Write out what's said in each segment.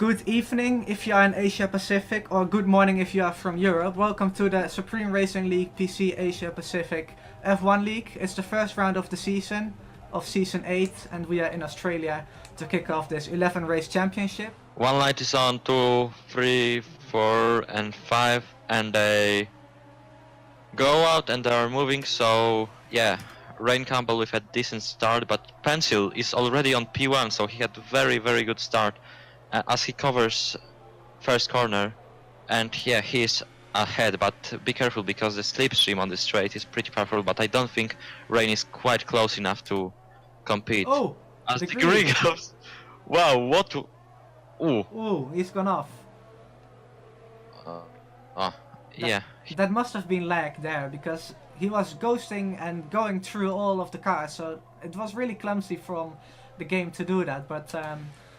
Good evening if you are in Asia Pacific, or good morning if you are from Europe. Welcome to the Supreme Racing League PC Asia Pacific F1 League. It's the first round of the season, of Season 8, and we are in Australia to kick off this 11 race championship. One light is on, 2, 3, 4 and 5, and they go out and they are moving, so yeah, Rain Campbell with a decent start, but Pencil is already on P1, so he had very good start as he covers first corner, and yeah, he is ahead, but be careful because the slipstream on this straight is pretty powerful, but I don't think Rain is quite close enough to compete. Oh, as the green goes, wow, what? Ooh, he's gone off. Yeah. That must have been lag there, because he was ghosting and going through all of the cars, so it was really clumsy from the game to do that, but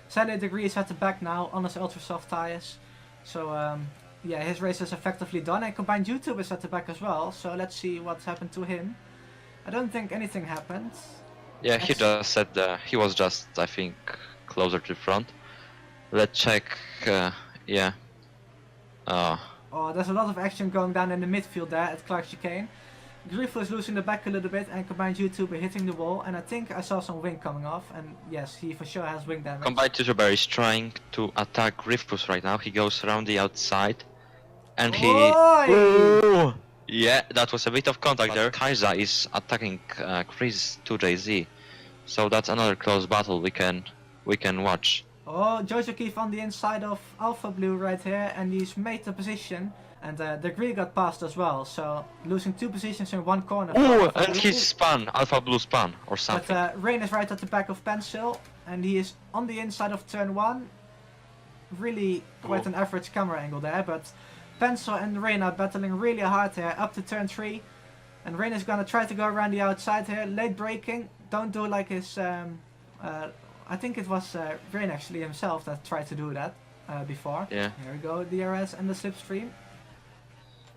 sadly Degree is at the back now on his ultra soft tires, so yeah, his race is effectively done, and Combined YouTube is at the back as well, so let's see what's happened to him. I don't think anything happened. Yeah, he just said he was just, I think, closer to the front. Let's check, yeah. Oh, there's a lot of action going down in the midfield there at Clark Chicane. Grifo is losing the back a little bit, and Combined YouTube are hitting the wall, and I think I saw some wing coming off, and yes, he for sure has wing damage. Combined YouTuber is trying to attack Grifus right now. He goes around the outside, and he... Ooh! Yeah, that was a bit of contact there. Kaiser is attacking Chris 2JZ, so that's another close battle we can watch. Oh, Jojo Keefe on the inside of Alpha Blue right here, and he's made the position, and the Green got passed as well, so losing 2 positions in 1 corner. Ooh, and he spun, Alpha Blue spun, or something. But Rain is right at the back of Pencil, and he is on the inside of turn 1. Really quite an average camera angle there, but Pencil and Rain are battling really hard here up to turn 3, and Rain is gonna try to go around the outside here, late braking, don't do like his... I think it was Rain actually himself that tried to do that before. Yeah. Here we go, DRS and the slipstream.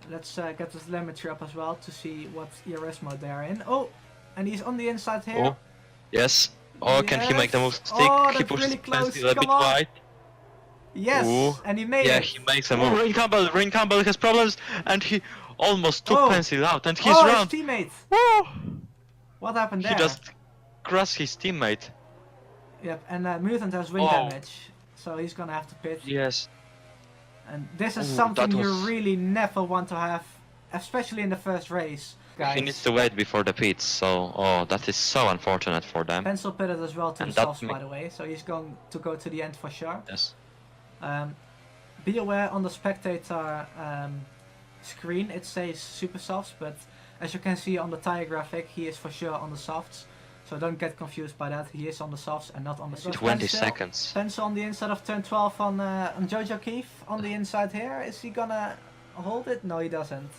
Let's get the telemetry up as well to see what ERS mode they are in. Oh, and he's on the inside here. Oh, yes. Oh, yes. Can he make the move stick? Oh, he pushes really close. Pencil a bit wide. Yes, ooh. And he made it. Yeah, he makes a move. Rain Campbell has problems, and he almost took Pencil out, and he's round. His teammate. Woo! What happened there? He just crushed his teammate. Yep, and Mutant has wing damage, so he's gonna have to pit. Yes. And this is something you really never want to have, especially in the first race, guys. He needs to wait before the pits, so that is so unfortunate for them. Pencil pitted as well to and the softs, by the way, so he's going to go to the end for sure. Yes. Be aware on the spectator screen it says super softs, but as you can see on the tire graphic, he is for sure on the softs. So don't get confused by that, he is on the softs and not on the softs. 20 seconds. Pencil on the inside of turn 12 on Jojo Keefe, on the inside here. Is he gonna hold it? No, he doesn't.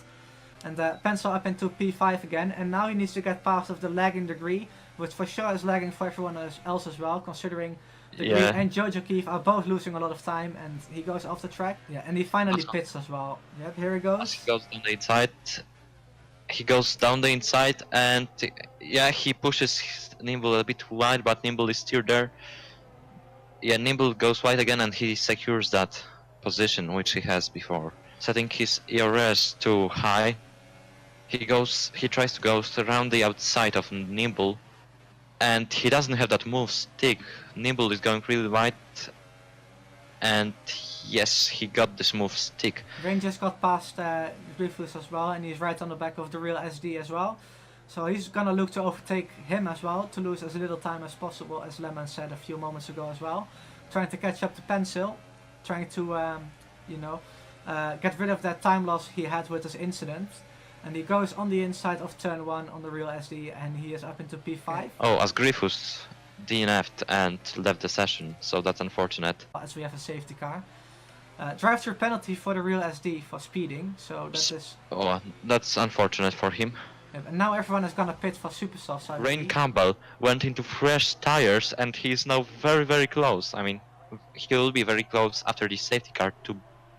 And Pencil up into P5 again, and now he needs to get past of the lagging Degree, which for sure is lagging for everyone else as well, considering Degree and Jojo Keefe are both losing a lot of time, and he goes off the track. Yeah, and he finally pits as well. Yep, here he goes. He goes down the inside. He goes down the inside, and yeah, he pushes Nimble a bit wide, but Nimble is still there. Yeah, Nimble goes wide again, and he secures that position which he has before. Setting his ERS too high, he tries to go around the outside of Nimble, and he doesn't have that move stick. Nimble is going really wide, and yes, he got this move stick. Rain just got past Griffiths as well, and he's right on the back of the real SD as well. So he's gonna look to overtake him as well, to lose as little time as possible, as Leman said a few moments ago as well. Trying to catch up to Pencil, trying to, you know, get rid of that time loss he had with his incident. And he goes on the inside of turn 1 on the real SD, and he is up into P5. Oh, as Griffiths DNF'd and left the session, so that's unfortunate. As we have a safety car. Drive-through penalty for the real SD for speeding, so that is... Oh, that's unfortunate for him. And now everyone is gonna pit for super soft. Rain Campbell went into fresh tires, and he's now very close. I mean, he will be very close after the safety car to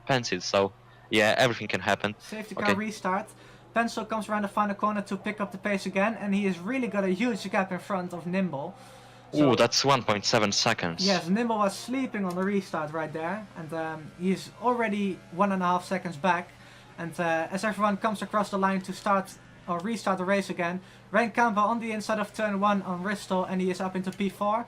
Pencil, so yeah, everything can happen. Safety car restart. Pencil comes around the final corner to pick up the pace again, and he has really got a huge gap in front of Nimble. Ooh, that's 1.7 seconds. Yes, Nimble was sleeping on the restart right there, and he's already 1.5 seconds back. And as everyone comes across the line to start or restart the race again, Rain Campbell on the inside of turn 1 on Ristel, and he is up into P4.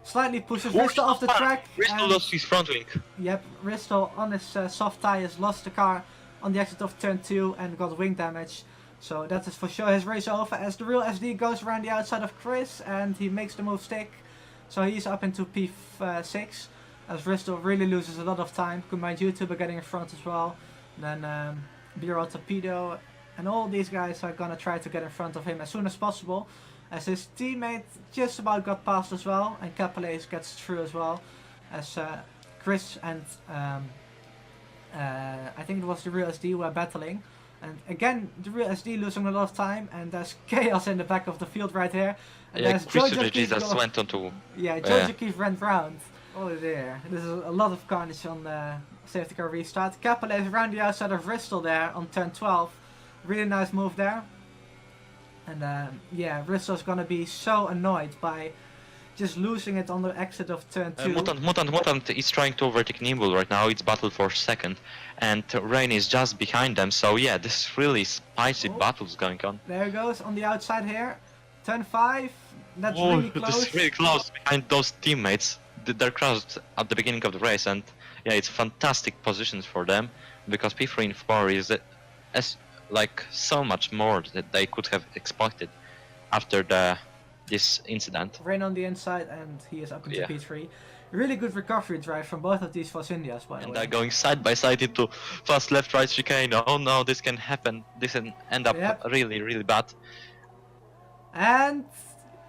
Slightly pushes Ristel off the track. Ristel lost his front wing. Yep, Ristel on his soft tires lost the car on the exit of turn 2 and got wing damage. So that is for sure his race over, as the real SD goes around the outside of Chris and he makes the move stick. So he's up into P6, as Ristel really loses a lot of time. Combined YouTuber getting in front as well. Then B-Roll Torpedo and all these guys are gonna try to get in front of him as soon as possible, as his teammate just about got past as well, and Capelais gets through as well, as Chris and I think it was the real SD were battling. And again, the real SD losing a lot of time, and there's chaos in the back of the field right here. And Yeah, there's Chris Jojo Jesus went onto... Yeah, Jojo Keefe ran round. Oh dear, this is a lot of carnage on the safety car restart. Capelais is around the outside of Ristel there on turn 12. Really nice move there. And yeah, Ristel's gonna be so annoyed by just losing it on the exit of turn 2. Mutant is trying to overtake Nimble right now. It's battle for second, and Rain is just behind them. So yeah, this is really spicy battles going on. There he goes on the outside here. Turn 5. That's really close. This is really close behind those teammates. They're crossed at the beginning of the race, and yeah, it's fantastic positions for them, because P3 and 4 is as like so much more that they could have expected after this incident. Rain on the inside, and he is up into P3. Really good recovery drive from both of these Force Indias, by the way. And they're going side by side into fast left right chicane. Oh no, this can happen. This can end up really, really bad. And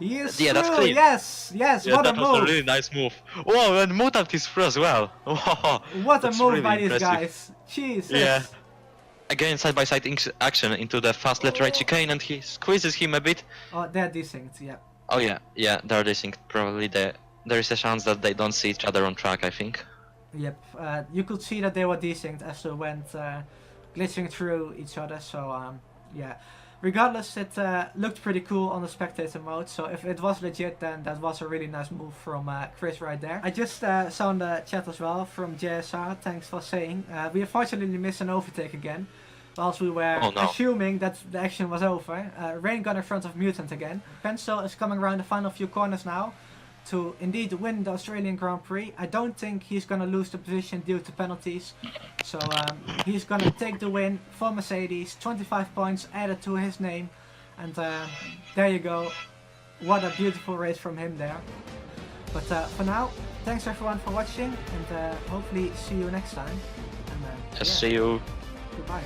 he is through. That's clean. Yes, Yeah, what a that move. was a really nice move. Whoa, and Mutant is through as well. Whoa, what a move really by these impressive. guys. Jesus. Yeah. Again, side by side action into the fast left right chicane, and he squeezes him a bit. Oh, they're desynced, yeah. Oh yeah, they're desynced. Probably there is a chance that they don't see each other on track, I think. Yep, you could see that they were desynced as they went glitching through each other, so yeah. Regardless, it looked pretty cool on the spectator mode, so if it was legit, then that was a really nice move from Chris right there. I just saw in the chat as well from JSR, thanks for saying, we unfortunately missed an overtake again, whilst we were assuming that the action was over. Rain got in front of Mutant again. Pencil is coming around the final few corners now to indeed win the Australian Grand Prix. I don't think he's gonna lose the position due to penalties. So he's gonna take the win for Mercedes, 25 points added to his name. And there you go. What a beautiful race from him there. But for now, thanks everyone for watching, and hopefully see you next time. And, See you. Goodbye.